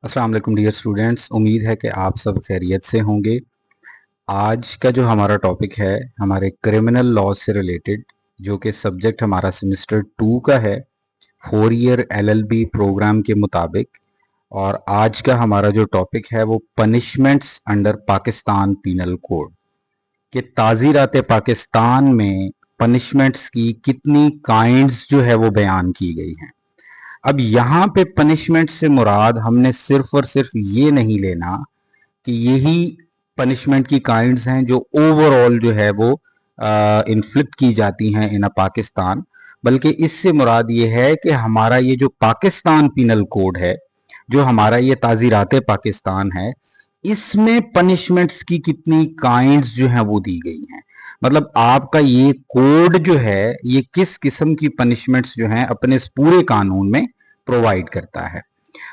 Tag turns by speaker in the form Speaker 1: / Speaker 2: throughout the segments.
Speaker 1: अस्सलाम वालेकुम dear students. उम्मीद है कि आप सब खैरियत से होंगे। आज का जो हमारा टॉपिक है हमारे क्रिमिनल लॉ से रिलेटेड, जो कि सब्जेक्ट हमारा सेमेस्टर 2 का है 4 ईयर एलएलबी प्रोग्राम के मुताबिक। और आज का हमारा जो टॉपिक है वो punishments under Pakistan penal code कि ताज़ीरात पाकिस्तान में पनिशमेंट्स की कितनी काइंड्स जो है वो बयान की गई हैं। अब यहाँ पे पनिशमेंट से मुराद हमने सिर्फ और सिर्फ ये नहीं लेना कि यही पनिशमेंट की काइंड्स हैं जो ओवरऑल जो है वो इन्फ्लिक्ट की जाती हैं इन पाकिस्तान, बल्कि इससे मुराद ये है कि हमारा ये जो पाकिस्तान पीनल कोड है, जो हमारा ये ताज़ीरात पाकिस्तान है, इसमें पनिशमेंट्स की कितनी काइंड्स जो हैं वो दी गई हैं। मतलब आपका ये कोड जो है ये किस किस्म की पनिशमेंट्स जो हैं अपने इस पूरे कानून में प्रोवाइड करता है।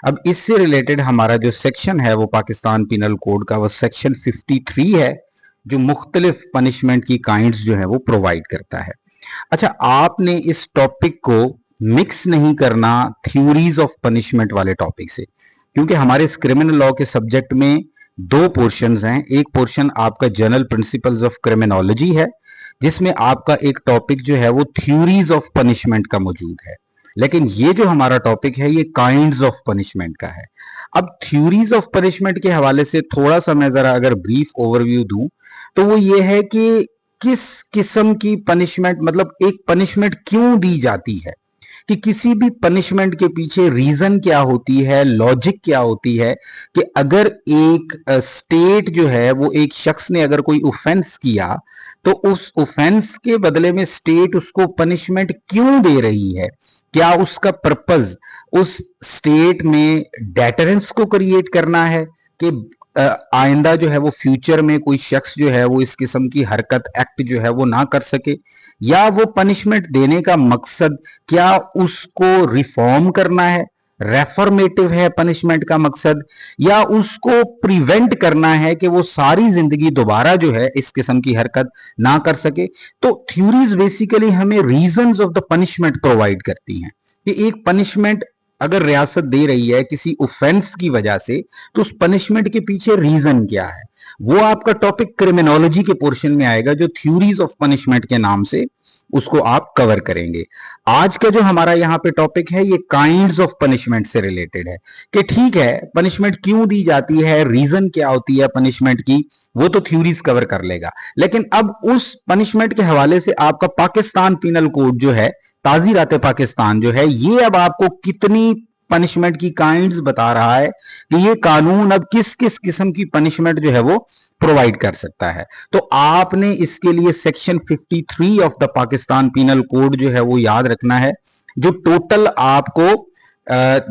Speaker 1: अब इससे रिलेटेड हमारा जो सेक्शन है वो पाकिस्तान पिनल कोड का वो सेक्शन 53 है, जो मुख्तलिफ पनिशमेंट की काइंड्स जो है वो प्रोवाइड करता है। अच्छा, आपने इस टॉपिक को मिक्स नहीं करना थ्योरीज ऑफ पनिशमेंट वाले टॉपिक से, क्योंकि हमारे इस क्रिमिनल लॉ के सब्जेक्ट में दो पोर्शंस हैं। एक पोर्शन आपका जनरल प्रिंसिपल्स ऑफ क्रिमिनोलॉजी है, जिसमें आपका एक टॉपिक जो है वो थ्योरीज ऑफ पनिशमेंट का मौजूद है, लेकिन ये जो हमारा टॉपिक है ये काइंड्स ऑफ पनिशमेंट का है। अब थ्योरीज ऑफ पनिशमेंट के हवाले से थोड़ा सा मैं जरा अगर ब्रीफ ओवरव्यू दूं तो वो ये है कि किस किस्म की पनिशमेंट, मतलब एक पनिशमेंट क्यों दी जाती है, कि किसी भी पनिशमेंट के पीछे रीजन क्या होती है, लॉजिक क्या होती है, कि अगर एक स्टेट जो है वो एक शख्स ने अगर कोई ऑफेंस किया तो उस ऑफेंस के बदले में स्टेट उसको पनिशमेंट क्यों दे रही है। क्या उसका पर्पस उस स्टेट में डेटरेंस को क्रिएट करना है कि आइंदा जो है वो फ्यूचर में कोई शख्स जो है वो इस किस्म की हरकत एक्ट जो है वो ना कर सके, या वो पनिशमेंट देने का मकसद क्या उसको रिफॉर्म करना है, रेफॉर्मेटिव है पनिशमेंट का मकसद, या उसको प्रिवेंट करना है कि वो सारी जिंदगी दोबारा जो है इस किस्म की हरकत ना कर सके। तो थ्योरीज बेसिकली हमें reasons of the punishment provide करती हैं कि एक पनिशमेंट अगर रियासत दे रही है किसी ऑफेंस की वजह से, तो उस पनिशमेंट के पीछे रीजन क्या है। वो आपका टॉपिक क्रिमिनोलॉजी के पोर्शन में आएगा, जो थ्योरीज ऑफ पनिशमेंट के नाम से उसको आप कवर करेंगे। आज का जो हमारा यहाँ पे टॉपिक है ये काइंड्स ऑफ पनिशमेंट से रिलेटेड है, कि ठीक है पनिशमेंट क्यों दी जाती है, रीजन क्या होती है पनिशमेंट की, वो तो थ्योरीज कवर कर लेगा। लेकिन अब उस पनिशमेंट के हवाले से आपका पाकिस्तान पीनल कोड जो है, ताज़ीरात पाकिस्तान जो है, ये अब आपको कितनी पनिशमेंट की काइंड्स बता रहा है कि ये कानून अब किस किस किस्म की पनिशमेंट जो है वो प्रोवाइड कर सकता है। तो आपने इसके लिए section 53 of the Pakistan penal code जो है वो याद रखना है, जो टोटल आपको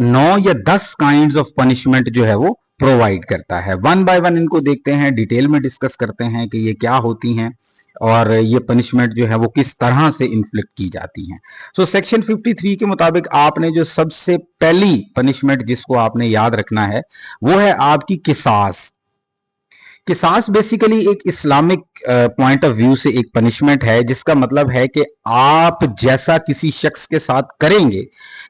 Speaker 1: 9 या 10 काइंड्स ऑफ पनिशमेंट जो है वो प्रोवाइड करता है। वन बाय वन इनको देखते हैं, डिटेल में डिस्कस करते हैं कि ये क्या होती हैं और ये पनिशमेंट जो है वो किस तरह से इन्फ्लिक्ट की जाती हैं। सो सेक्शन 53 के मुताबिक आपने जो सबसे पहली पनिशमेंट जिसको आपने याद रखना है वो है आपकी किसास। किसास बेसिकली एक इस्लामिक पॉइंट ऑफ व्यू से एक पनिशमेंट है, जिसका मतलब है कि आप जैसा किसी शख्स के साथ करेंगे,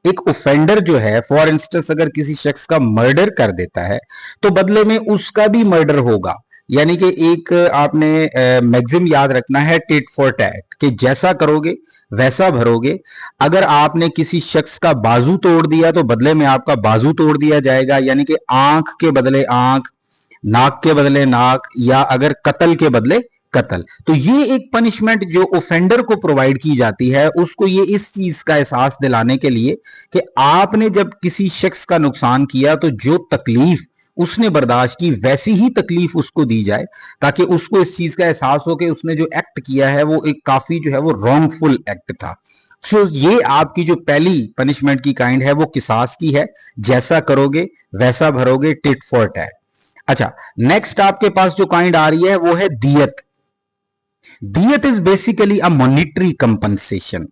Speaker 1: एक ऑफेंडर जो है फॉर इंस्टेंस अगर किसी शख्स का मर्डर कर देता है तो बदले में उसका भी मर्डर होगा। यानी कि एक आपने मैक्सिम याद रखना है टिट फॉर टैट, कि जैसा करोगे वैसा भरोगे। अगर आपने किसी शख्स का बाजू तोड़ दिया तो बदले में आपका बाजू तोड़ दिया जाएगा, यानी कि आंख के बदले आंख, नाक के बदले नाक, या अगर कत्ल के बदले कत्ल। तो ये एक पनिशमेंट जो ऑफेंडर को प्रोवाइड की जाती है, उसको ये इस चीज का एहसास दिलाने के लिए कि आपने जब किसी शख्स का नुकसान किया तो जो तकलीफ उसने बर्दाश्त की वैसी ही तकलीफ उसको दी जाए, ताकि उसको इस चीज का एहसास हो कि उसने जो एक्ट किया है वो एक काफी जो है वो रॉन्गफुल एक्ट था। सो ये आपकी जो पहली पनिशमेंट की काइंड है वो किसास की है, जैसा करोगे वैसा भरोगे, टिट फॉर टैट। अच्छा, नेक्स्ट आपके पास जो काइंड आ रही है वो है दियत। दियत is basically a monetary compensation.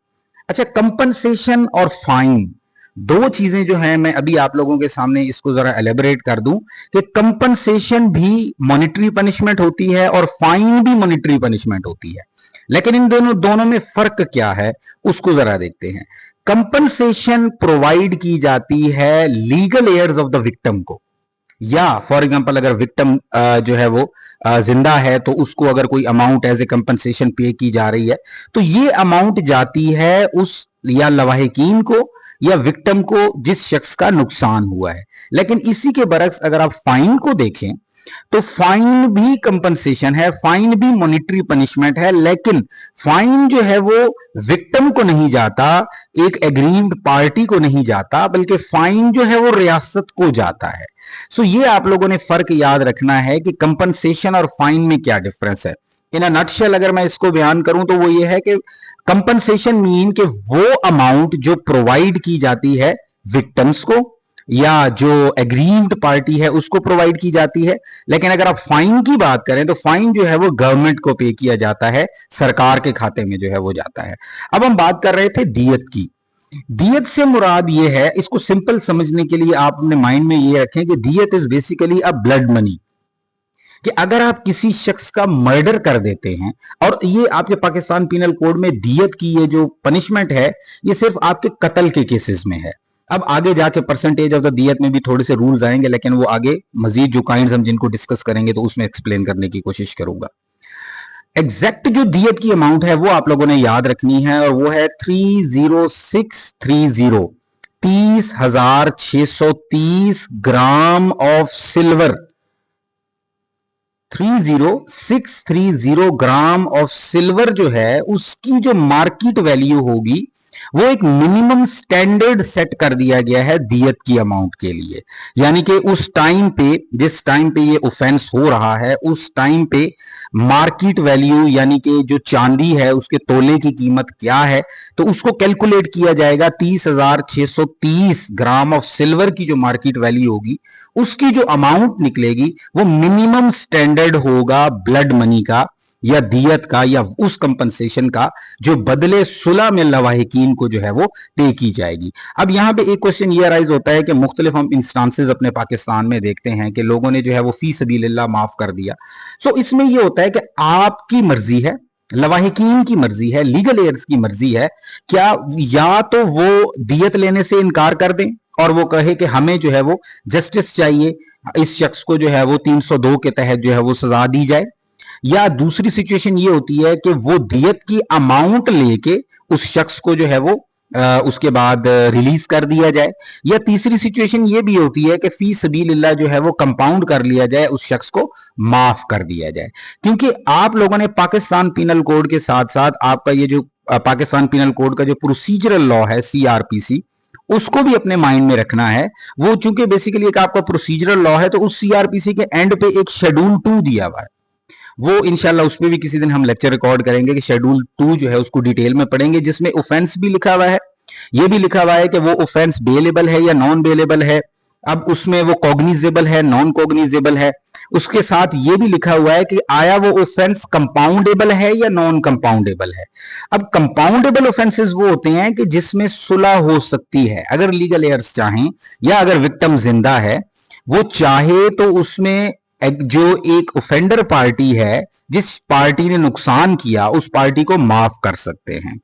Speaker 1: अच्छा, कंपनसेशन और फाइन दो चीजें जो हैं, मैं अभी आप लोगों के सामने इसको जरा एलेबोरेट कर दूं कि कंपनसेशन भी मॉनिटरी पनिशमेंट होती है और फाइन भी मॉनिटरी पनिशमेंट होती है, लेकिन इन दोनों दोनों में फर्क क्या है उसको जरा देखते हैं। कंपनसेशन प्रोवाइड की जाती है legal heirs of the victim को, या फॉर एग्जांपल अगर विक्टिम जो है वो जिंदा है तो उसको अगर कोई अमाउंट एज ए कंपनसेशन पे की जा रही है तो ये अमाउंट जाती है उस या लवाहिकीन को या विक्टिम को जिस शख्स का नुकसान हुआ है। लेकिन इसी के बरक्स अगर आप फाइन को देखें तो फाइन भी कंपनसेशन है, फाइन भी मॉनिटरी पनिशमेंट है, लेकिन फाइन जो है वो विक्टिम को नहीं जाता, एक एग्रीव्ड पार्टी को नहीं जाता, बल्कि फाइन जो है वो रियासत को जाता है। सो ये आप लोगों ने फर्क याद रखना है कि कंपनसेशन और फाइन में क्या डिफरेंस है। इन अ नटशेल अगर मैं इसको बयान करूं तो वो ये है कि कंपनसेशन मीन कि वो अमाउंट जो प्रोवाइड की जाती है विक्टिम्स को या जो एग्रीव्ड पार्टी है उसको प्रोवाइड की जाती है। लेकिन अगर आप फाइन की बात करें तो फाइन जो है वो गवर्नमेंट को पे किया जाता है, सरकार के खाते में जो है वो जाता है। अब हम बात कर रहे थे दियत की। दियत से मुराद ये है, इसको सिंपल समझने के लिए आप अपने माइंड में ये रखें कि दियत is basically a blood money, कि अगर आप किसी शख्स का मर्डर कर देते हैं, और ये आपके पाकिस्तान पीनल कोड में दियत की ये जो पनिशमेंट है ये सिर्फ आपके कत्ल के केसेस में है। अब आगे जाके परसेंटेज ऑफ द दियत में भी थोड़े से रूल्स आएंगे, लेकिन वो आगे मजीद जो काइंड्स हम जिनको डिस्कस करेंगे तो उसमें एक्सप्लेन करने की कोशिश करूंगा। एग्जैक्ट जो दियत की अमाउंट है वो आप लोगों ने याद रखनी है, और वो है 30630, 30,630 gram of silver. 30630 gram of silver जो है उसकी जो मार्केट वैल्यू होगी वो एक मिनिमम स्टैंडर्ड सेट कर दिया गया है दियत की अमाउंट के लिए। यानी कि उस टाइम पे, जिस टाइम पे ये ऑफेंस हो रहा है उस टाइम पे मार्केट वैल्यू यानी कि जो चांदी है उसके तोले की कीमत क्या है, तो उसको कैलकुलेट किया जाएगा। 30,630 ग्राम ऑफ सिल्वर की जो मार्केट वैल्यू होगी उसकी जो अमाउंट निकलेगी वो मिनिमम स्टैंडर्ड होगा ब्लड मनी का या दियत का या उस कंपनसेशन का जो बदले सुलह में लवाहिकीन को जो है वो पे की जाएगी। अब यहां पे एक क्वेश्चन ये राइज होता है कि मुख्तलिफ हम इंस्टांसेस अपने पाकिस्तान में देखते हैं कि लोगों ने जो है वो फी सबीलिल्लाह माफ कर दिया। सो इसमें ये होता है कि आपकी मर्जी है, लवाहिकीन की मर्जी है, लीगल एयर्स की मर्जी है, क्या या तो वो दियत लेने से इनकार कर दें और वो कहे कि हमें जो है वो जस्टिस चाहिए, इस शख्स को जो है वो 302 के तहत जो है वो सजा दी जाए, या दूसरी सिचुएशन ये होती है कि वो दियत की अमाउंट लेके उस शख्स को जो है वो उसके बाद रिलीज कर दिया जाए, या तीसरी सिचुएशन ये भी होती है कि फी सबीलिल्लाह जो है वो कंपाउंड कर लिया जाए, उस शख्स को माफ कर दिया जाए। क्योंकि आप लोगों ने पाकिस्तान पीनल कोड के साथ साथ आपका ये जो पाकिस्तान पीनल कोड का जो प्रोसीजरल लॉ है सीआरपीसी उसको भी अपने माइंड में रखना है। वो चूंकि बेसिकली एक आपका प्रोसीजरल लॉ है तो उस सीआरपीसी के एंड पे एक शेड्यूल 2 दिया हुआ है, वो इंशाल्लाह उस पर भी किसी दिन हम लेक्चर रिकॉर्ड करेंगे कि शेड्यूल 2 जो है उसको डिटेल में पढ़ेंगे, जिसमें ऑफेंस भी लिखा हुआ है, ये भी लिखा हुआ है कि वो ऑफेंस बेलेबल है या नॉन बेलेबल है। अब उसमें वो कॉग्निजेबल है, नॉन कॉग्निजेबल है। उसके साथ ये भी लिखा हुआ है कि आया वो ऑफेंस कंपाउंडेबल है या नॉन कंपाउंडेबल है। अब कंपाउंडेबल ऑफेंसेस वो होते हैं कि जिसमें सुलह हो सकती है, अगर लीगल एयर्स चाहें या अगर विक्टिम जिंदा है वो चाहे तो उसमें जो एक ऑफेंडर पार्टी है, जिस पार्टी ने नुकसान किया उस पार्टी को माफ कर सकते हैं,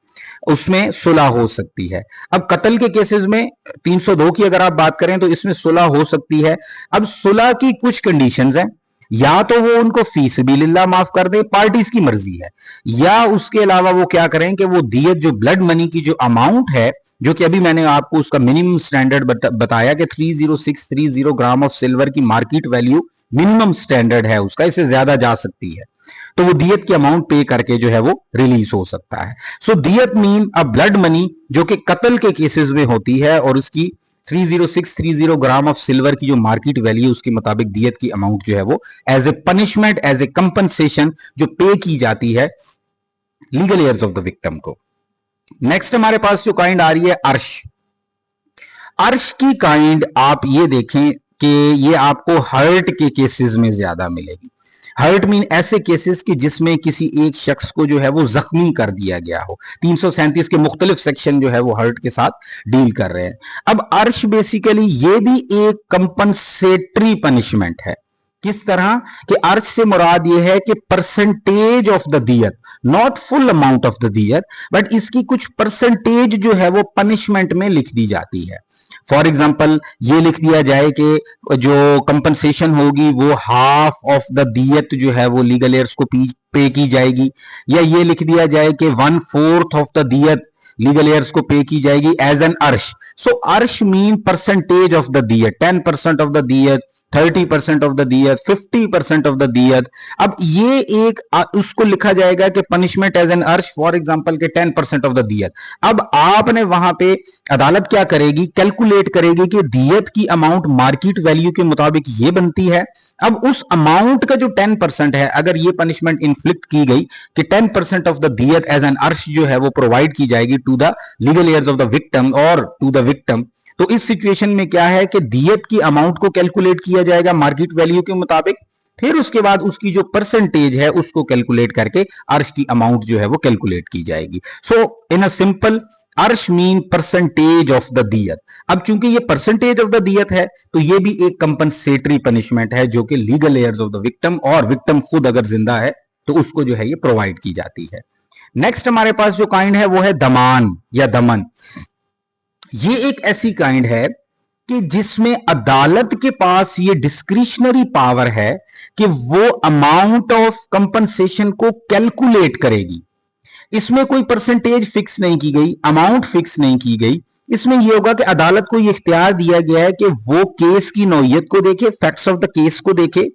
Speaker 1: उसमें सुलह हो सकती है। अब कत्ल के केसेस में 302 की अगर आप बात करें तो इसमें सुलह हो सकती है। अब सुलह की कुछ कंडीशंस हैं, या तो वो उनको फी सबीलिल्लाह माफ कर दे, पार्टीज की मर्जी है, या उसके अलावा वो क्या करें कि वो दियत जो ब्लड मनी की जो अमाउंट है, जो कि अभी मैंने आपको उसका मिनिमम स्टैंडर्ड बताया कि 30630 ग्राम ऑफ सिल्वर की मार्केट वैल्यू मिनिमम स्टैंडर्ड है उसका, इससे ज्यादा जा सकती है, तो वो दियत की अमाउंट पे करके जो है वो रिलीज हो सकता है। सो दियत मीन अ ब्लड मनी जो कि कत्ल के केसेस में होती है, और उसकी 30630 ग्राम ऑफ सिल्वर की जो मार्केट वैल्यू उसके मुताबिक दियत की अमाउंट जो है वो as a punishment, as a compensation जो पे की जाती है legal heirs of the victim को। नेक्स्ट हमारे पास जो काइंड आ रही है अर्श। अर्श की काइंड आप ये देखें कि ये आपको हर्ट के केसेस में ज्यादा मिलेगी। हर्ट मीन ऐसे केसेस कि जिसमें किसी एक शख्स को जो है वो जख्मी कर दिया गया हो। 337 के मुख्तलिफ सेक्शन जो है वो हर्ट के साथ डील कर रहे हैं। अब अर्श बेसिकली ये भी एक कंपनसेटरी पनिशमेंट है। किस तरह कि अर्श से मुराद ये है कि परसेंटेज ऑफ द दियत, not full amount of the दियत, बट इसकी कुछ परसेंटेज जो है वो पनिशमेंट में लिख दी जाती है। फॉर एग्जाम्पल ये लिख दिया जाए कि जो कंपनसेशन होगी वो हाफ ऑफ द दियत जो है वो लीगल एयर्स को पे की जाएगी, या ये लिख दिया जाए कि 1/4 ऑफ द दियत लीगल एयर्स को पे की जाएगी एज एन अर्श। सो अर्श मीन परसेंटेज ऑफ द दियत, 10% ऑफ द दियत, 30% ऑफ द दियत, 50% ऑफ द दियत। अब ये एक उसको लिखा जाएगा कि पनिशमेंट एज एन अर्श, फॉर एग्जांपल के 10% ऑफ द दियत। अब आपने वहां पे अदालत क्या करेगी, कैलकुलेट करेगी कि दियत की अमाउंट मार्केट वैल्यू के मुताबिक ये बनती है। अब उस अमाउंट का जो 10% है, अगर ये पनिशमेंट इन्फ्लिक्ट की गई कि 10% ऑफ द दियत एज एन अर्श जो है वो प्रोवाइड की जाएगी to the legal heirs of the victim और टू द विक्टिम, तो इस सिचुएशन में क्या है कि दियत की अमाउंट को कैलकुलेट किया जाएगा मार्केट वैल्यू के मुताबिक, फिर उसके बाद उसकी जो परसेंटेज है उसको कैलकुलेट करके अर्श की अमाउंट जो है वो कैलकुलेट की जाएगी। सो इन अ सिंपल, अर्श मीन परसेंटेज ऑफ द दियत। अब चूंकि ये परसेंटेज ऑफ द दियत है तो ये भी एक कंपनसेटरी पनिशमेंट है जो कि legal heirs of the victim और विक्टिम खुद अगर जिंदा है तो उसको जो है ये प्रोवाइड की जाती है। नेक्स्ट हमारे पास जो काइंड है वो है दमान या दमन। ये एक ऐसी काइंड है कि जिसमें अदालत के पास ये डिस्क्रिशनरी पावर है कि वो अमाउंट ऑफ कंपनसेशन को कैलकुलेट करेगी। इसमें कोई परसेंटेज फिक्स नहीं की गई, अमाउंट फिक्स नहीं की गई। इसमें यह होगा कि अदालत को यह इख्तियार दिया गया है कि वो केस की नौयत को देखे, फैक्ट्स ऑफ द केस को देखे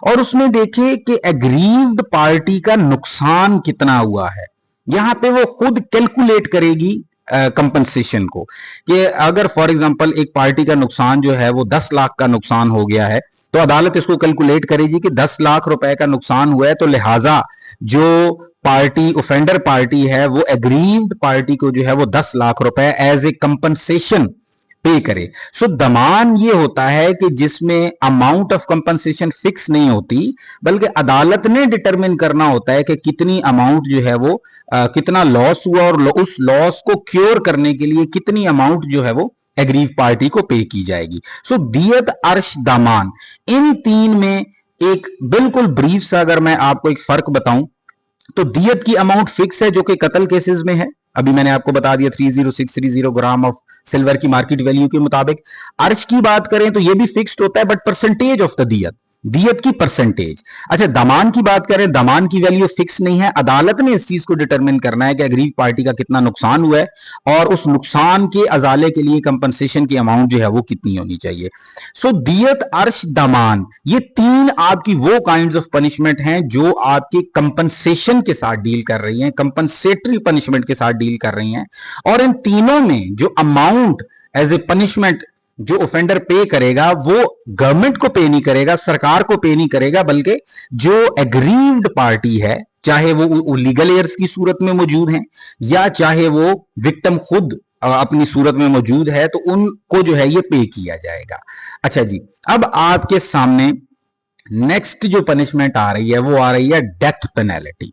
Speaker 1: और उसमें देखे कि एग्रीव्ड पार्टी का नुकसान कितना हुआ है। यहां पे वो खुद कैलकुलेट करेगी कंपनसेशन को, कि अगर फॉर एग्जांपल एक पार्टी का नुकसान जो है वो 10 लाख का नुकसान हो गया है तो अदालत इसको कैलकुलेट करेगी कि 10 लाख रुपए का नुकसान हुआ है, तो लिहाजा जो पार्टी ऑफेंडर पार्टी है वो एग्रीव्ड पार्टी को जो है वो 10 लाख रुपए एज ए कंपनसेशन पे करे। सो दमान ये होता है कि जिसमें अमाउंट ऑफ कंपनसेशन फिक्स नहीं होती, बल्कि अदालत ने डिटरमिन करना होता है कि कितनी अमाउंट जो है वो कितना लॉस हुआ और उस लॉस को क्योर करने के लिए कितनी अमाउंट जो है वो एग्रीव पार्टी को पे की जाएगी। सो दियत, अर्श, दामान, इन तीन में एक बिल्कुल ब्रीफ सा अगर मैं आपको एक फर्क बताऊं तो दियत की अमाउंट फिक्स है जो कि कत्ल केसेस में है, अभी मैंने आपको बता दिया 30630 ग्राम ऑफ सिल्वर की मार्केट वैल्यू के मुताबिक। अर्श की बात करें तो यह भी फिक्स्ड होता है बट परसेंटेज ऑफ द दियत, दियत की परसेंटेज। अच्छा, दमान की बात करें, दमान की वैल्यू फिक्स नहीं है, अदालत ने इस चीज को डिटरमिन करना है कि अग्रीव पार्टी का कितना नुकसान हुआ है और उस नुकसान के अजाले के लिए कंपनसेशन की अमाउंट जो है वो कितनी होनी चाहिए। सो दियत, अर्श, दमान, ये तीन आपकी वो काइंड्स ऑफ पनिशमेंट हैं जो आपके कंपनसेशन के साथ डील कर रही हैं, कंपनसेटरी पनिशमेंट के साथ डील कर रही हैं। और इन तीनों में जो अमाउंट एज ए पनिशमेंट जो ऑफेंडर पे करेगा वो गवर्नमेंट को पे नहीं करेगा, सरकार को पे नहीं करेगा, बल्कि जो एग्रीव्ड पार्टी है, चाहे वो लीगल एयर्स की सूरत में मौजूद हैं या चाहे वो विक्टिम खुद अपनी सूरत में मौजूद है, तो उनको जो है ये पे किया जाएगा। अच्छा जी, अब आपके सामने नेक्स्ट जो पनिशमेंट आ रही है वो आ रही है डेथ पेनल्टी।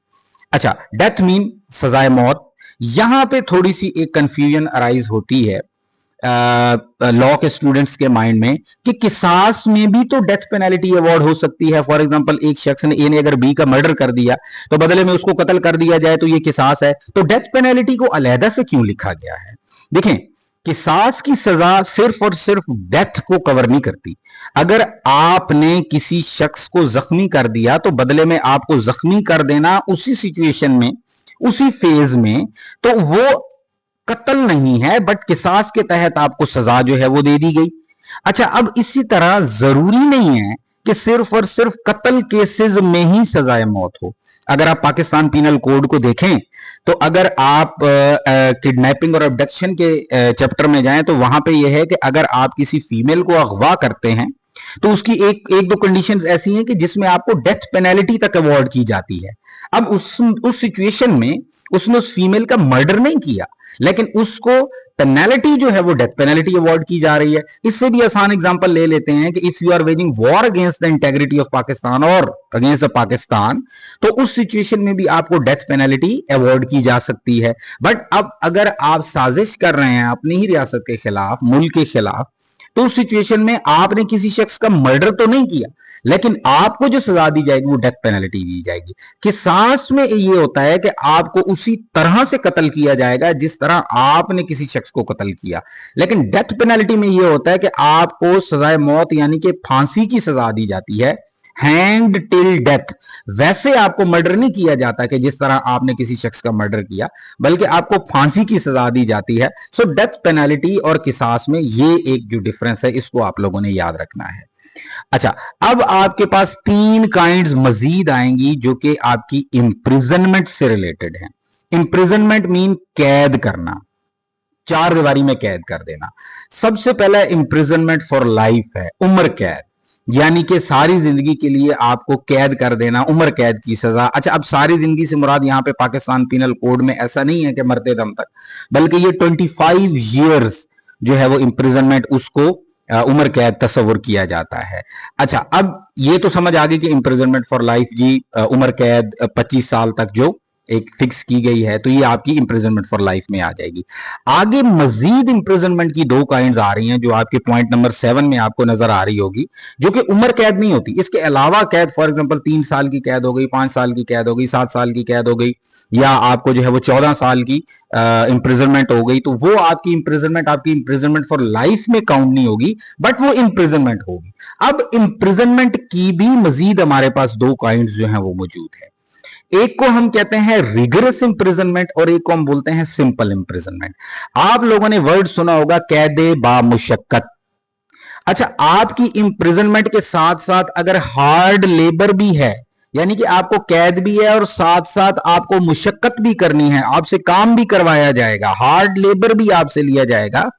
Speaker 1: अच्छा, डेथ मीन सजाए मौत। यहां पे थोड़ी सी एक कंफ्यूजन अराइज होती है लॉ के स्टूडेंट्स के माइंड में कि किसास में भी तो डेथ पेनल्टी अवॉर्ड हो सकती है। फॉर एग्जांपल एक शख्स ने, ए ने अगर बी का मर्डर कर दिया तो बदले में उसको कत्ल कर दिया जाए तो ये किसास है, तो डेथ पेनल्टी को अलहदा से क्यों लिखा गया है? देखें, किसास की सजा सिर्फ और सिर्फ डेथ को कवर नहीं करती। अगर आपने किसी शख्स को जख्मी कर दिया तो बदले में आपको जख्मी कर देना उसी सिचुएशन में, उसी फेज में, तो वो कत्ल नहीं है बट किसास के तहत आपको सजा जो है वो दे दी गई। अच्छा, अब इसी तरह जरूरी नहीं है कि सिर्फ और सिर्फ कत्ल केसेस में ही सजाए मौत हो। अगर आप पाकिस्तान पीनल कोड को देखें तो अगर आप किडनैपिंग और अबडक्शन के चैप्टर में जाएं तो वहां पे यह है कि अगर आप किसी फीमेल को अगवा करते हैं तो उसकी एक दो कंडीशंस ऐसी हैं कि जिसमें आपको डेथ पेनल्टी तक अवॉर्ड की जाती है। अब उस सिचुएशन में उसने उस फीमेल का मर्डर नहीं किया, लेकिन उसको पेनल्टी जो है वो डेथ पेनल्टी अवॉर्ड की जा रही है। इससे भी आसान एग्जांपल ले लेते हैं कि if you are waging war against the integrity of Pakistan और अगेंस्ट पाकिस्तान, तो उस सिचुएशन में भी आपको डेथ पेनल्टी अवॉर्ड की जा सकती है। बट अब अगर आप साजिश कर रहे हैं अपनी ही रियासत के खिलाफ, मुल्क के खिलाफ, तो उस सिचुएशन में आपने किसी शख्स का मर्डर तो नहीं किया, लेकिन आपको जो सजा दी जाएगी वो डेथ पेनल्टी दी जाएगी। किसास में ये होता है कि आपको उसी तरह से कत्ल किया जाएगा जिस तरह आपने किसी शख्स को कत्ल किया, लेकिन डेथ पेनल्टी में ये होता है कि आपको सजाए मौत यानी कि फांसी की सजा दी जाती है, हैंग्ड टिल डेथ। वैसे आपको मर्डर नहीं किया जाता कि जिस तरह आपने किसी शख्स का मर्डर किया, बल्कि आपको फांसी की सजा दी जाती है। सो डेथ पेनल्टी और किसास में ये एक जो डिफरेंस है, इसको आप लोगों ने याद रखना है। अच्छा, अब आपके पास 3 काइंड्स मजीद आएंगी जो कि आपकी इंप्रिजनमेंट से रिलेटेड है। इंप्रिजनमेंट मीन कैद करना, 4 दीवारी में कैद कर देना। सबसे पहला इंप्रिजनमेंट फॉर लाइफ है, उम्र कैद, यानी कि सारी जिंदगी के लिए आपको कैद कर देना, उम्र कैद की सजा। अच्छा, अब सारी जिंदगी से मुराद यहां पे पाकिस्तान पीनल कोड में ऐसा नहीं है कि मरते दम तक, बल्कि ये 25 ईयर्स जो है वो इंप्रिजनमेंट, उसको उम्र कैद तस्वुर किया जाता है। अच्छा, अब ये तो समझ आ गई कि इंप्रिजनमेंट फॉर लाइफ जी, उम्र कैद 25 साल तक जो एक फिक्स की गई है, तो ये आपकी इंप्रिजनमेंट फॉर लाइफ में आ जाएगी। आगे मजीद इंप्रिजनमेंट की 2 काइंड्स आ रही हैं जो आपके पॉइंट नंबर 7 में आपको नजर आ रही होगी, जो कि उम्र कैद नहीं होती। इसके अलावा कैद, फॉर एग्जांपल 3 साल की कैद हो गई, 5 साल की कैद हो गई, 7 साल की कैद हो गई, या आपको जो है वो 14 साल की इंप्रिजनमेंट हो गई, तो वो आपकी इंप्रिजनमेंट फॉर लाइफ में काउंट नहीं होगी, बट वो इंप्रिजनमेंट होगी। अब इंप्रिजनमेंट की भी मजीद हमारे पास 2 काइंड्स जो है वो मौजूद है। एक को हम कहते हैं रिगरस इंप्रिजनमेंट और एक को हम बोलते हैं सिंपल इंप्रिजनमेंट। आप लोगों ने वर्ड सुना होगा कैदे बा मुशक्कत। अच्छा, आपकी इंप्रिजनमेंट के साथ साथ अगर हार्ड लेबर भी है, यानी कि आपको कैद भी है और साथ साथ आपको मुशक्कत भी करनी है, आपसे काम भी करवाया जाएगा, हार्ड लेबर भी आपसे लिया जाएगा,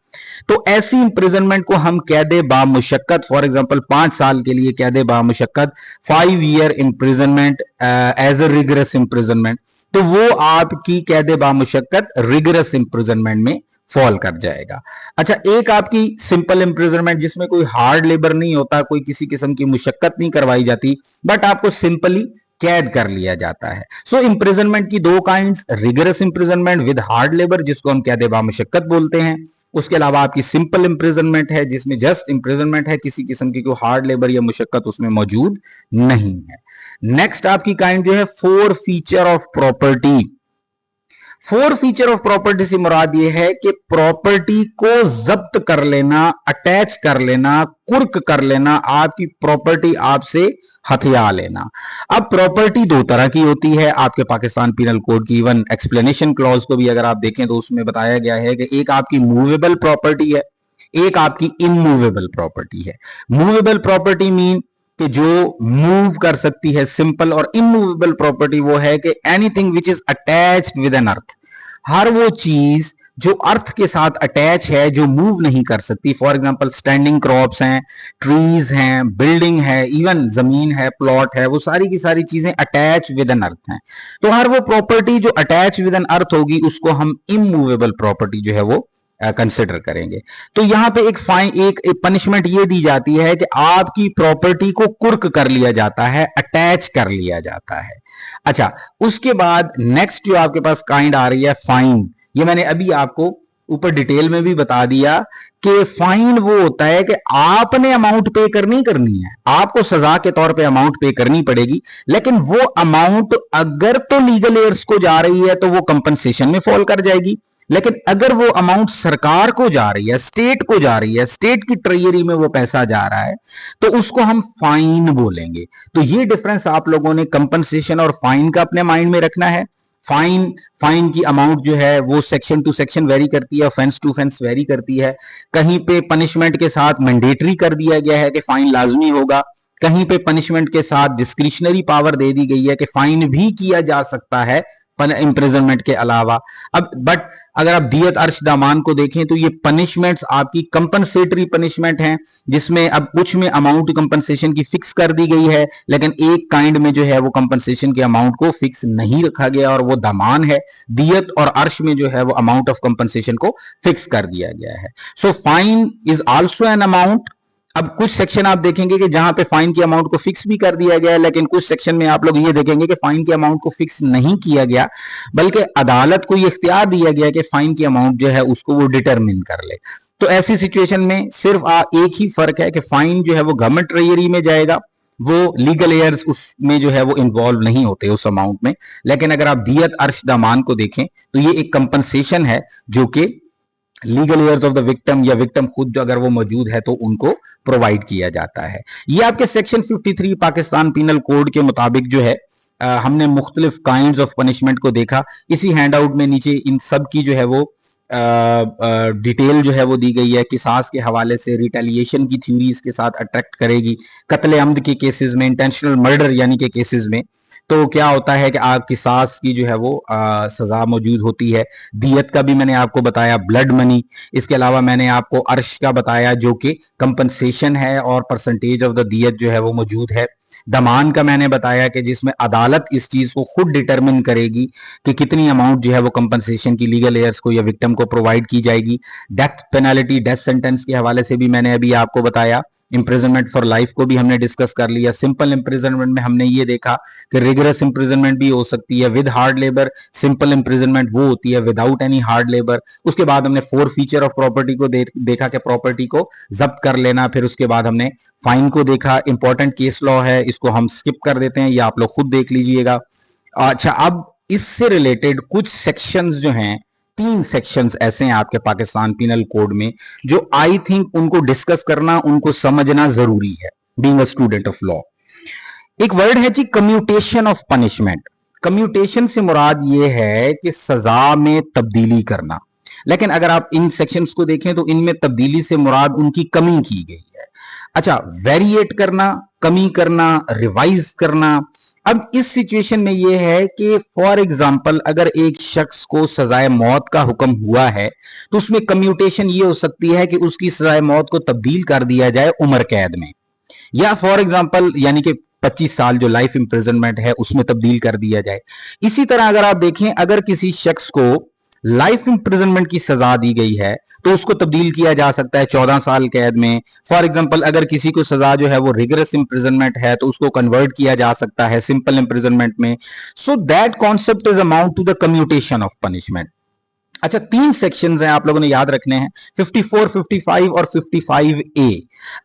Speaker 1: तो ऐसी इंप्रिजनमेंट को हम कैदे बा मुशक्कत, फॉर एग्जांपल 5 साल के लिए कैदे बा मुशक्कत, 5 year imprisonment as a rigorous imprisonment, तो वो आपकी कैदे बा मुशक्कत रिगरस इंप्रिजनमेंट में फॉल कर जाएगा। अच्छा, एक आपकी सिंपल इंप्रिजनमेंट जिसमें कोई हार्ड लेबर नहीं होता, कोई किसी किस्म की मुशक्कत नहीं करवाई जाती, बट आपको सिंपली कैद कर लिया जाता है। सो इंप्रिजनमेंट की 2 kinds, rigorous imprisonment with hard labour जिसको हम कैदे बा मुशक्कत बोलते हैं, उसके अलावा आपकी सिंपल इंप्रिजनमेंट है जिसमें जस्ट इंप्रिजनमेंट है, किसी किस्म की कोई हार्ड लेबर या मुशक्कत उसमें मौजूद नहीं है। नेक्स्ट आपकी काइंड जो है 4 feature of property. 4 feature of property से मुराद यह है कि प्रॉपर्टी को जब्त कर लेना, अटैच कर लेना, कुर्क कर लेना, आपकी प्रॉपर्टी आपसे हथिया लेना। अब प्रॉपर्टी 2 तरह की होती है आपके पाकिस्तान पीनल कोड की, इवन एक्सप्लेनेशन क्लॉज को भी अगर आप देखें तो उसमें बताया गया है कि एक आपकी मूवेबल प्रॉपर्टी है, एक आपकी इमूवेबल प्रॉपर्टी है। मूवेबल प्रॉपर्टी मीन कि जो मूव कर सकती है, सिंपल, और इमूवेबल प्रॉपर्टी वो है कि anything which is attached with an अर्थ, हर वो चीज जो अर्थ के साथ अटैच है, जो मूव नहीं कर सकती। फॉर एग्जांपल स्टैंडिंग क्रॉप्स हैं, ट्रीज हैं, बिल्डिंग है, इवन जमीन है, प्लॉट है, वो सारी की सारी चीजें अटैच विद एन अर्थ हैं। तो हर वो प्रॉपर्टी जो अटैच विद एन अर्थ होगी उसको हम इमूवेबल प्रॉपर्टी जो है वो कंसिडर करेंगे। तो यहां पे एक पनिशमेंट ये दी जाती है कि आपकी प्रॉपर्टी को कुर्क कर लिया जाता है, अटैच कर लिया जाता है। अच्छा, उसके बाद नेक्स्ट जो आपके पास काइंड आ रही है फाइन। ये मैंने अभी आपको ऊपर डिटेल में भी बता दिया कि फाइन वो होता है कि आपने अमाउंट पे करनी है, आपको सजा के तौर पे अमाउंट पे करनी पड़ेगी, लेकिन वो अमाउंट अगर तो लीगल एयर्स को जा रही है तो वो कंपनसेशन में फॉल कर जाएगी, लेकिन अगर वो अमाउंट सरकार को जा रही है, स्टेट को जा रही है, स्टेट की ट्रेजरी में वो पैसा जा रहा है, तो उसको हम फाइन बोलेंगे। तो ये डिफरेंस आप लोगों ने कंपनसेशन और फाइन का अपने माइंड में रखना है। फाइन की अमाउंट जो है वो सेक्शन टू सेक्शन वेरी करती है, ऑफेंस टू ऑफेंस वेरी करती है। कहीं पे पनिशमेंट के साथ मैंडेटरी कर दिया गया है कि फाइन लाजमी होगा, कहीं पे पनिशमेंट के साथ डिस्क्रिशनरी पावर दे दी गई है कि फाइन भी किया जा सकता है इंप्रिजनमेंट के अलावा। अब बट अगर आप दियत अर्श दामान को देखें तो ये पनिशमेंट्स आपकी कंपनसेटरी पनिशमेंट हैं, जिसमें अब कुछ में अमाउंट कंपनसेशन की फिक्स कर दी गई है, लेकिन एक काइंड में जो है वो कंपनसेशन के अमाउंट को फिक्स नहीं रखा गया और वो दामान है। दियत और अर्श में जो है वो अमाउंट ऑफ कंपनसेशन को फिक्स कर दिया गया है। So fine is also an amount. अब कुछ सेक्शन आप देखेंगे कि जहां पे फाइन की अमाउंट को फिक्स भी कर दिया गया है, लेकिन कुछ सेक्शन में आप लोग ये देखेंगे कि फाइन की अमाउंट को फिक्स नहीं किया गया, बल्कि अदालत को ये इख्तियार दिया गया कि फाइन की अमाउंट जो है उसको वो डिटरमिन कर ले। तो ऐसी सिचुएशन में सिर्फ एक ही फर्क है कि फाइन जो है वो गवर्नमेंट ट्रेजरी में जाएगा, वो लीगल एयर्स उसमें जो है वो इन्वॉल्व नहीं होते उस अमाउंट में। लेकिन अगर आप दियत अर्श दामान को देखें तो ये एक कंपनसेशन है जो कि legal heirs of the victim या विक्टिम खुद जो अगर वो मौजूद है तो उनको प्रोवाइड किया जाता है। ये आपके सेक्शन 53 पाकिस्तान पीनल कोड के मुताबिक जो है हमने मुख्तलिफ काइंड्स ऑफ पनिशमेंट को देखा। इसी हैंड आउट में नीचे इन सब की जो है वो डिटेल जो है वो दी गई है। किसास के हवाले से रिटेलिएशन की थ्योरी इसके साथ अट्रैक्ट करेगी। कत्ले अमद के केसेस में, इंटेंशनल मर्डर यानी के केसेस में तो क्या होता है कि किसास की जो है वो सजा मौजूद होती है। दियत का भी मैंने आपको बताया, ब्लड मनी। इसके अलावा मैंने आपको अर्श का बताया जो कि कंपनसेशन है और परसेंटेज ऑफ द दियत जो है वो मौजूद है। दमान का मैंने बताया कि जिसमें अदालत इस चीज को खुद डिटरमिन करेगी कि कितनी अमाउंट जो है वो कंपनसेशन की लीगल एयर्स को या विक्टिम को प्रोवाइड की जाएगी। डेथ पेनल्टी, डेथ सेंटेंस के हवाले से भी मैंने अभी आपको बताया। इंप्रिजनमेंट फॉर लाइफ को भी हमने डिस्कस कर लिया। सिंपल इंप्रिजनमेंट में हमने ये देखा कि रिगरस इंप्रिजनमेंट भी हो सकती है with hard labour. Simple imprisonment वो होती है विदाउट एनी हार्ड लेबर। उसके बाद हमने 4 फीचर ऑफ प्रॉपर्टी को देखा कि प्रॉपर्टी को जब्त कर लेना। फिर उसके बाद हमने फाइन को देखा। इंपॉर्टेंट केस लॉ है, इसको हम स्किप कर देते हैं, ये आप लोग खुद देख लीजिएगा। अच्छा, अब इससे रिलेटेड कुछ सेक्शंस जो हैं, 3 सेक्शंस ऐसे हैं आपके पाकिस्तान पीनल कोड में जो आई थिंक उनको डिस्कस करना, उनको समझना जरूरी है being a student of law. एक वर्ड है जी कम्यूटेशन ऑफ पनिशमेंट। कम्यूटेशन से मुराद ये है कि सजा में तब्दीली करना। लेकिन अगर आप इन सेक्शंस को देखें तो इनमें तब्दीली से मुराद उनकी कमी की गई है। अच्छा, वेरिएट करना, कमी करना, रिवाइज करना। अब इस सिचुएशन में यह है कि फॉर एग्जांपल अगर एक शख्स को सजाए मौत का हुक्म हुआ है तो उसमें कम्यूटेशन ये हो सकती है कि उसकी सजाए मौत को तब्दील कर दिया जाए उम्र कैद में, या फॉर एग्जांपल यानी कि 25 साल जो लाइफ इंप्रिजनमेंट है उसमें तब्दील कर दिया जाए। इसी तरह अगर आप देखें, अगर किसी शख्स को लाइफ इंप्रिजनमेंट की सजा दी गई है तो उसको तब्दील किया जा सकता है 14 साल कैद में। फॉर एग्जांपल अगर किसी को सजा जो है वो रिगरस इंप्रिजनमेंट है तो उसको कन्वर्ट किया जा सकता है सिंपल इंप्रिजनमेंट में। So that concept is amount to the commutation of punishment. अच्छा, 3 सेक्शंस हैं आप लोगों ने याद रखने हैं, 54, 55 और 55A।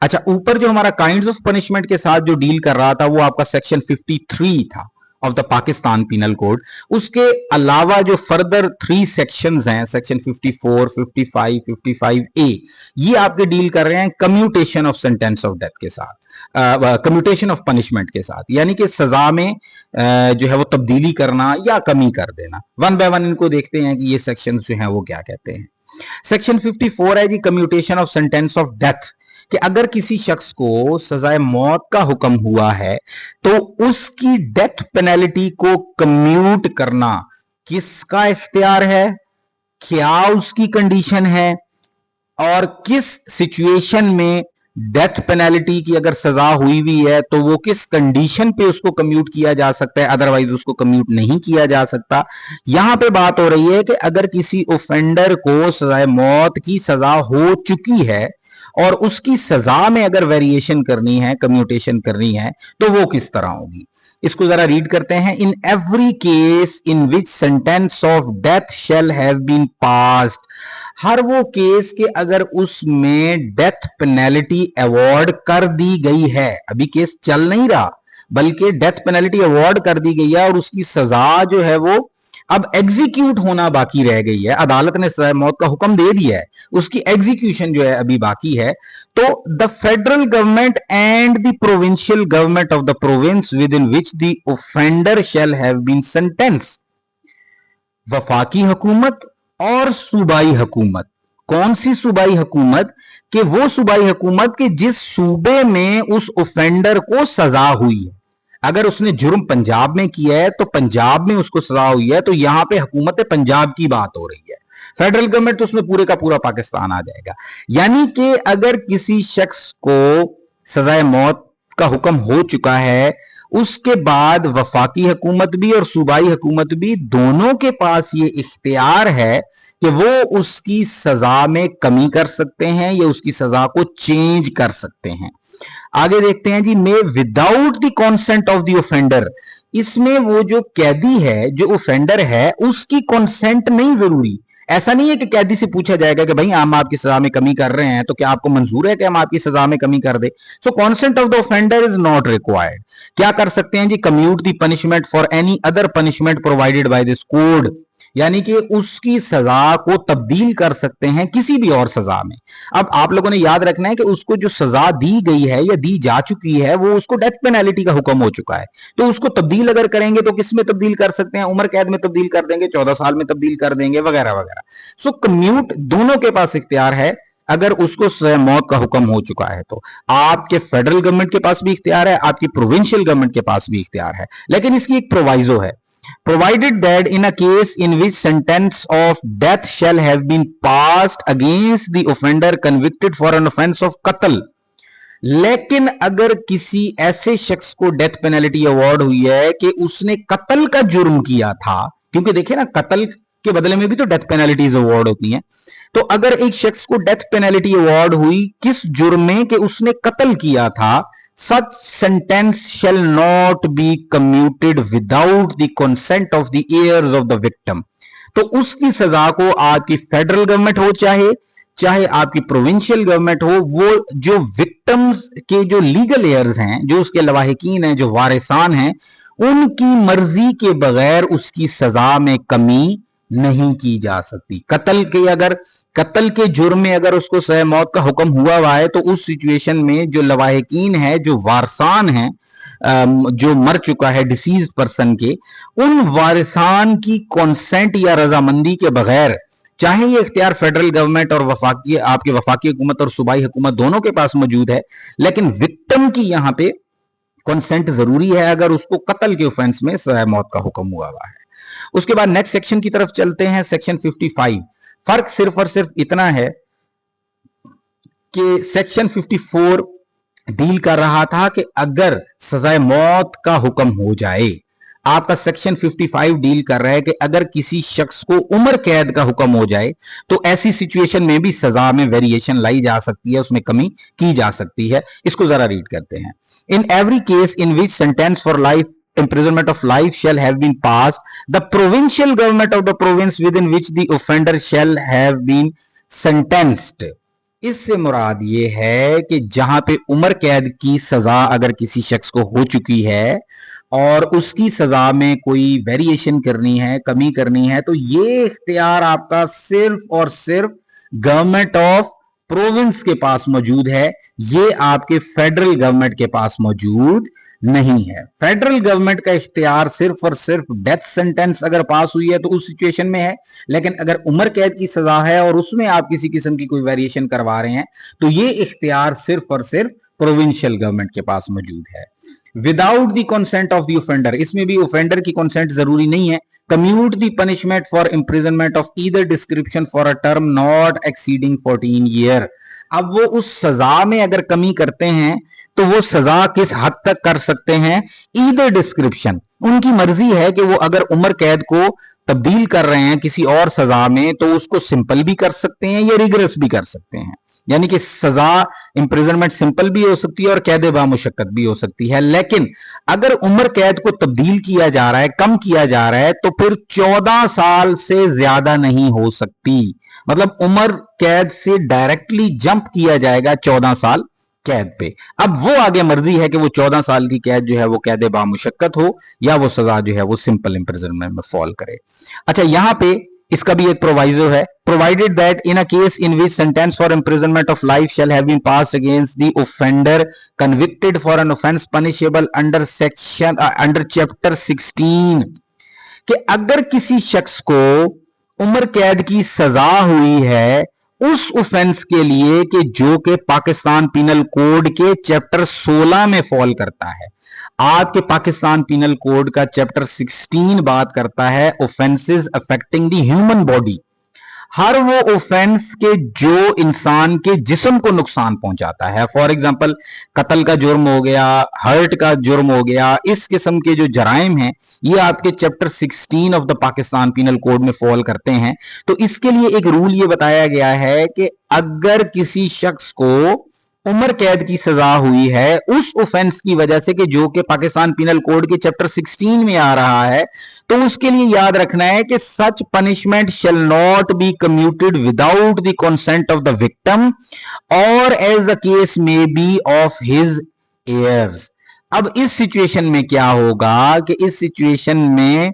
Speaker 1: अच्छा, ऊपर जो हमारा काइंड्स ऑफ पनिशमेंट के साथ जो डील कर रहा था वो आपका सेक्शन 53 था of the Pakistan penal code. उसके अलावा जो फर्दर 3 सेक्शंस हैं, सेक्शन 54, 55, 55A, ये आपके डील कर रहे हैं commutation of sentence of death के साथ, कम्यूटेशन ऑफ पनिशमेंट के साथ, यानी कि सजा में जो है वो तब्दीली करना या कमी कर देना। वन बाय वन इनको देखते हैं कि ये सेक्शन जो है वो क्या कहते हैं। सेक्शन 54 है जी commutation of sentence of death, कि अगर किसी शख्स को सजाए मौत का हुक्म हुआ है तो उसकी डेथ पेनल्टी को कम्यूट करना किसका इख्तियार है, क्या उसकी कंडीशन है और किस सिचुएशन में डेथ पेनल्टी की अगर सजा हुई भी है तो वो किस कंडीशन पे उसको कम्यूट किया जा सकता है, अदरवाइज उसको कम्यूट नहीं किया जा सकता। यहां पे बात हो रही है कि अगर किसी ऑफेंडर को सजाए मौत की सजा हो चुकी है और उसकी सजा में अगर वेरिएशन करनी है, कम्यूटेशन करनी है, तो वो किस तरह होगी। इसको जरा रीड करते हैं। In every case in which sentence of death shall have been passed, हर वो केस के अगर उसमें डेथ पेनल्टी अवॉर्ड कर दी गई है, अभी केस चल नहीं रहा बल्कि डेथ पेनल्टी अवॉर्ड कर दी गई है और उसकी सजा जो है वो अब एग्जीक्यूट होना बाकी रह गई है, अदालत ने सजा मौत का हुक्म दे दिया है, उसकी एग्जीक्यूशन जो है अभी बाकी है, तो the federal government and the provincial government of the province within which the offender shall have been sentence, वफाकी हुकूमत और सूबाई हुकूमत। कौन सी सूबाई हुकूमत? कि वो सूबाई हुकूमत के जिस सूबे में उस ऑफेंडर को सजा हुई है। अगर उसने जुर्म पंजाब में किया है तो पंजाब में उसको सजा हुई है, तो यहां पे हुकूमत पंजाब की बात हो रही है। फेडरल गवर्नमेंट तो उसमें पूरे का पूरा पाकिस्तान आ जाएगा। यानी कि अगर किसी शख्स को सजाए मौत का हुक्म हो चुका है, उसके बाद वफाकी हुकूमत भी और सूबाई हुकूमत भी दोनों के पास ये इख्तियार है कि वो उसकी सजा में कमी कर सकते हैं या उसकी सजा को चेंज कर सकते हैं। आगे देखते हैं जी, may without the consent of the offender. इसमें वो जो कैदी है, जो ऑफेंडर है, उसकी कॉन्सेंट नहीं जरूरी, ऐसा नहीं है कि कैदी से पूछा जाएगा कि भाई हम आपकी सजा में कमी कर रहे हैं तो क्या आपको मंजूर है कि हम आपकी सजा में कमी कर दे। So consent of the offender is not required. क्या कर सकते हैं जी, commute the punishment for any other punishment provided by this code, यानी कि उसकी सजा को तब्दील कर सकते हैं किसी भी और सजा में। अब आप लोगों ने याद रखना है कि उसको जो सजा दी गई है या दी जा चुकी है वो उसको डेथ पेनल्टी का हुक्म हो चुका है, तो उसको तब्दील अगर करेंगे तो किस में तब्दील कर सकते हैं, उम्र कैद में तब्दील कर देंगे, 14 साल में तब्दील कर देंगे, वगैरह वगैरह। सो कम्यूट दोनों के पास इख्तियार है अगर उसको मौत का हुक्म हो चुका है तो। आपके फेडरल गवर्नमेंट के पास भी इख्तियार है, आपकी प्रोविंशियल गवर्नमेंट के पास भी इख्तियार है, लेकिन इसकी एक प्रोवाइजो है, provided that in a case in which sentence of death shall have been passed against the offender convicted for an offense of qatl। लेकिन अगर किसी ऐसे शख्स को डेथ पेनल्टी अवार्ड हुई है कि उसने कत्ल का जुर्म किया था, क्योंकि देखिए ना कत्ल के बदले में भी तो डेथ पेनल्टीज अवार्ड होती हैं, तो अगर एक शख्स को डेथ पेनल्टी अवार्ड हुई किस जुर्म में कि उसने कत्ल किया था, such sentence shall not be commuted without the consent of the heirs of the victim। तो उसकी सजा को आपकी फेडरल गवर्नमेंट हो चाहे आपकी प्रोविंशियल गवर्नमेंट हो, वो जो विक्टिम्स के जो लीगल एयर्स हैं, जो उसके लवाहिकीन हैं, जो वारिसान हैं, उनकी मर्जी के बगैर उसकी सजा में कमी नहीं की जा सकती। कत्ल के जुर्म में अगर उसको सह मौत का हुक्म हुआ है तो उस सिचुएशन में जो लवाहिकीन है, जो वारसान है, जो मर चुका है डिसीज पर्सन के, उन वारिसान की कॉन्सेंट या रजामंदी के बगैर, चाहे ये इख्तियार फेडरल गवर्नमेंट और आपकी वफाकी हुकूमत और सूबाई हुकूमत दोनों के पास मौजूद है, लेकिन विक्टिम की यहां पे कॉन्सेंट जरूरी है अगर उसको कत्ल के ऑफेंस में सजा मौत का हुक्म हुआ है। उसके बाद नेक्स्ट सेक्शन की तरफ चलते हैं, सेक्शन 55। फर्क सिर्फ और सिर्फ इतना है कि सेक्शन 54 डील कर रहा था कि अगर सजाए मौत का हुक्म हो जाए, आपका सेक्शन 55 डील कर रहा है कि अगर किसी शख्स को उम्र कैद का हुक्म हो जाए तो ऐसी सिचुएशन में भी सजा में वेरिएशन लाई जा सकती है, उसमें कमी की जा सकती है। इसको जरा रीड करते हैं। In every case in which sentence for life imprisonment of life shall have been passed, the provincial government of the province within which the offender shall have been sentenced। इससे मुराद ये है कि जहां पे उम्र कैद की सजा अगर किसी शख्स को हो चुकी है और उसकी सजा में कोई वेरिएशन करनी है, कमी करनी है, तो ये इख्तियार आपका सिर्फ और सिर्फ गवर्नमेंट ऑफ प्रोविंस के पास मौजूद है, ये आपके फेडरल गवर्नमेंट के पास मौजूद नहीं है। फेडरल गवर्नमेंट का इख्तियार सिर्फ और सिर्फ डेथ सेंटेंस अगर पास हुई है तो उस सिचुएशन में है, लेकिन अगर उम्र कैद की सजा है और उसमें आप किसी किस्म की कोई वेरिएशन करवा रहे हैं तो ये इख्तियार सिर्फ और सिर्फ प्रोविंशियल गवर्नमेंट के पास मौजूद है। Without the consent of the offender, इसमें भी ऑफेंडर की कंसेंट जरूरी नहीं है। Commute the punishment for imprisonment of either description for a term not exceeding 14 year. अब वो उस सजा में अगर कमी करते हैं तो वो सजा किस हद तक कर सकते हैं, ईदर डिस्क्रिप्शन, उनकी मर्जी है कि वो अगर उम्र कैद को तब्दील कर रहे हैं किसी और सजा में तो उसको सिंपल भी कर सकते हैं या रिगरस भी कर सकते हैं, यानी कि सजा इंप्रिजनमेंट सिंपल भी हो सकती है और कैद बामुशक्कत भी हो सकती है। लेकिन अगर उम्र कैद को तब्दील किया जा रहा है, कम किया जा रहा है, तो फिर 14 साल से ज्यादा नहीं हो सकती। मतलब उम्र कैद से डायरेक्टली जंप किया जाएगा 14 साल कैद पे। अब वो आगे मर्जी है कि वो 14 साल की कैद जो है वो कैद बामुशक्कत हो या वो सजा जो है वो सिंपल इंप्रिजनमेंट में फॉल करे। अच्छा, यहां पे इसका भी एक प्रोवाइजो है, provided that in a case in which sentence for imprisonment of life shall have been passed against the offender convicted for an offence punishable under chapter 16, कि अगर किसी शख्स को उम्र कैद की सजा हुई है उस ऑफेंस के लिए कि जो कि पाकिस्तान पीनल कोड के चैप्टर 16 में फॉल करता है। आपके पाकिस्तान पीनल कोड का चैप्टर 16 बात करता है offences affecting the human body, हर वो ऑफेंस के जो इंसान के जिस्म को नुकसान पहुंचाता है। फॉर एग्जांपल कत्ल का जुर्म हो गया, हर्ट का जुर्म हो गया, इस किस्म के जो जराइम हैं ये आपके chapter 16 of the Pakistan penal code में फॉल करते हैं। तो इसके लिए एक रूल ये बताया गया है कि अगर किसी शख्स को उम्र कैद की सजा हुई है उस ऑफेंस की वजह से कि जो कि पाकिस्तान पिनल कोड के चैप्टर 16 में आ रहा है, तो उसके लिए याद रखना है कि सच punishment shall not be commuted without the consent of the victim और as the case may be of his heirs. अब इस सिचुएशन में क्या होगा कि इस सिचुएशन में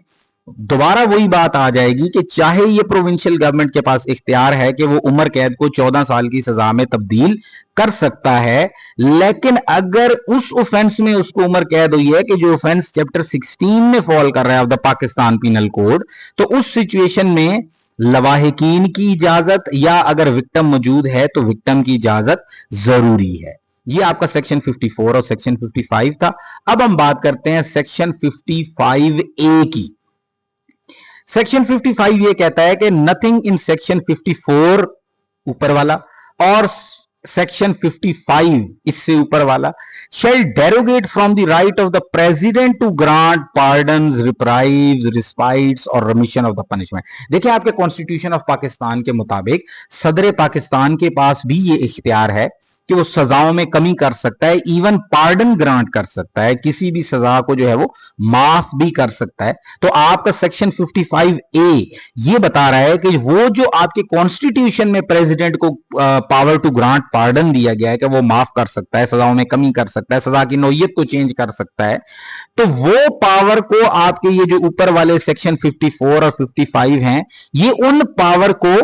Speaker 1: दोबारा वही बात आ जाएगी कि चाहे ये प्रोविंशियल गवर्नमेंट के पास इख्तियार है कि वो उम्र कैद को 14 साल की सजा में तब्दील कर सकता है, लेकिन अगर उस ऑफेंस में उसको उम्र कैद हुई है कि जो ऑफेंस चैप्टर 16 में फॉल कर रहा है of the Pakistan penal code, तो उस सिचुएशन में लवाहिकीन की इजाजत या अगर विक्टिम मौजूद है तो विक्टिम की इजाजत जरूरी है। ये आपका सेक्शन 54 और सेक्शन 55 था। अब हम बात करते हैं सेक्शन 55A की। सेक्शन 55 ये कहता है कि नथिंग इन सेक्शन 54 ऊपर वाला और सेक्शन 55 इससे ऊपर वाला shall derogate from the right of the president to grant pardons, reprieves, respites और रिमिशन ऑफ द पनिशमेंट। देखिए आपके कॉन्स्टिट्यूशन ऑफ पाकिस्तान के मुताबिक सदर पाकिस्तान के पास भी ये इख्तियार है कि वो सजाओं में कमी कर सकता है, इवन पार्डन ग्रांट कर सकता है, किसी भी सजा को जो है वो माफ भी कर सकता है। तो आपका सेक्शन 55A ये बता रहा है कि वो जो आपके कॉन्स्टिट्यूशन में प्रेसिडेंट को पावर टू ग्रांट पार्डन दिया गया है कि वो माफ कर सकता है, सजाओं में कमी कर सकता है, सजा की नौयत को चेंज कर सकता है, तो वो पावर को आपके ये जो ऊपर वाले सेक्शन 54 और 55 हैं, ये उन पावर को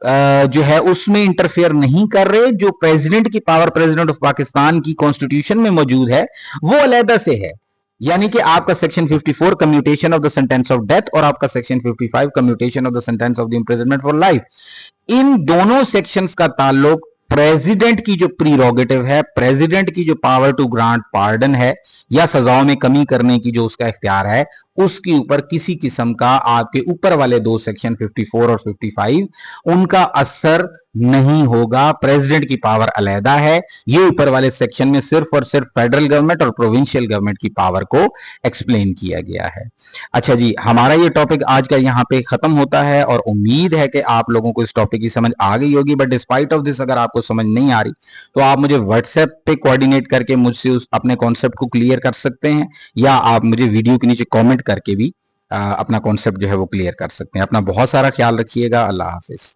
Speaker 1: जो है उसमें इंटरफेयर नहीं कर रहे। जो प्रेसिडेंट की पावर प्रेसिडेंट ऑफ पाकिस्तान की कॉन्स्टिट्यूशन में मौजूद है वो अलहदा से है। यानी कि आपका section 54 commutation of the sentence of death और आपका section 55 commutation of the sentence of the imprisonment for life, इन दोनों सेक्शंस का ताल्लुक प्रेसिडेंट की जो प्रीरोगेटिव है, प्रेसिडेंट की जो पावर टू ग्रांट पार्डन है या सजाओं में कमी करने की जो उसका इख्तियार है, उसके ऊपर किसी किस्म का आपके ऊपर वाले दो सेक्शन 54 और 55 उनका असर नहीं होगा। प्रेसिडेंट की पावर अलहदा है, ये ऊपर वाले सेक्शन में सिर्फ और सिर्फ फेडरल गवर्नमेंट और प्रोविंशियल गवर्नमेंट की पावर को एक्सप्लेन किया गया है। अच्छा जी, हमारा ये टॉपिक आज का यहाँ पे खत्म होता है और उम्मीद है कि आप लोगों को इस टॉपिक की समझ आ गई होगी। बट डिस्पाइट ऑफ दिस अगर आपको समझ नहीं आ रही तो आप मुझे व्हाट्सएप पे कोऑर्डिनेट करके मुझसे उस अपने कॉन्सेप्ट को क्लियर कर सकते हैं, या आप मुझे वीडियो के नीचे कॉमेंट करके भी अपना कॉन्सेप्ट जो है वो क्लियर कर सकते हैं। अपना बहुत सारा ख्याल रखिएगा। अल्लाह हाफिज।